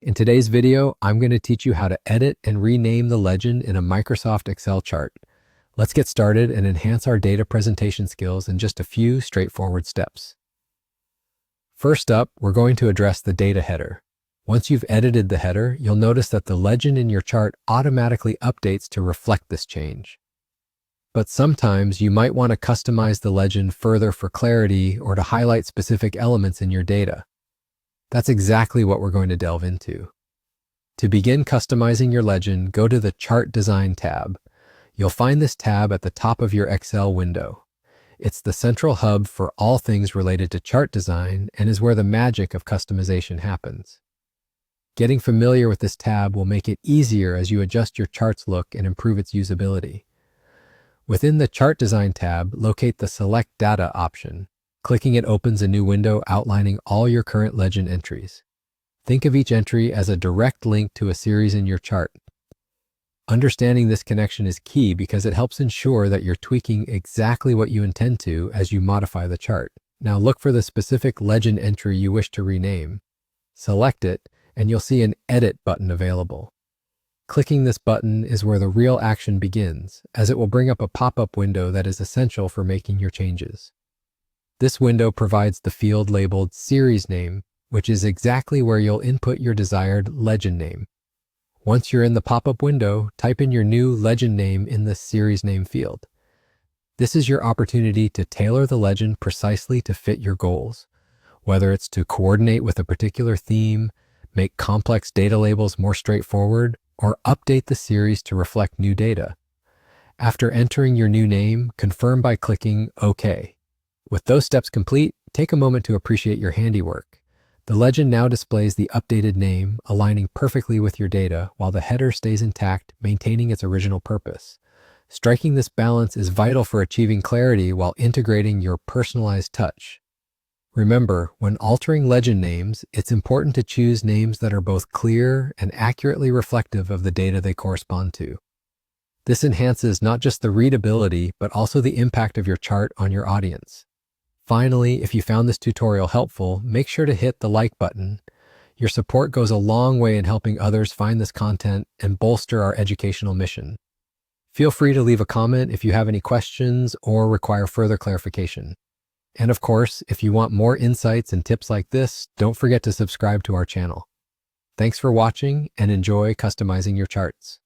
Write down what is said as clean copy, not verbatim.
In today's video, I'm going to teach you how to edit and rename the legend in a Microsoft Excel chart. Let's get started and enhance our data presentation skills in just a few straightforward steps. First up, we're going to address the data header. Once you've edited the header, you'll notice that the legend in your chart automatically updates to reflect this change. But sometimes you might want to customize the legend further for clarity or to highlight specific elements in your data. That's exactly what we're going to delve into. To begin customizing your legend, go to the Chart Design tab. You'll find this tab at the top of your Excel window. It's the central hub for all things related to chart design and is where the magic of customization happens. Getting familiar with this tab will make it easier as you adjust your chart's look and improve its usability. Within the Chart Design tab, locate the Select Data option. Clicking it opens a new window outlining all your current legend entries. Think of each entry as a direct link to a series in your chart. Understanding this connection is key because it helps ensure that you're tweaking exactly what you intend to as you modify the chart. Now look for the specific legend entry you wish to rename. Select it, and you'll see an Edit button available. Clicking this button is where the real action begins, as it will bring up a pop-up window that is essential for making your changes. This window provides the field labeled Series Name, which is exactly where you'll input your desired legend name. Once you're in the pop-up window, type in your new legend name in the Series Name field. This is your opportunity to tailor the legend precisely to fit your goals, whether it's to coordinate with a particular theme, make complex data labels more straightforward, or update the series to reflect new data. After entering your new name, confirm by clicking OK. With those steps complete, take a moment to appreciate your handiwork. The legend now displays the updated name, aligning perfectly with your data, while the header stays intact, maintaining its original purpose. Striking this balance is vital for achieving clarity while integrating your personalized touch. Remember, when altering legend names, it's important to choose names that are both clear and accurately reflective of the data they correspond to. This enhances not just the readability, but also the impact of your chart on your audience. Finally, if you found this tutorial helpful, make sure to hit the like button. Your support goes a long way in helping others find this content and bolster our educational mission. Feel free to leave a comment if you have any questions or require further clarification. And of course, if you want more insights and tips like this, don't forget to subscribe to our channel. Thanks for watching and enjoy customizing your charts.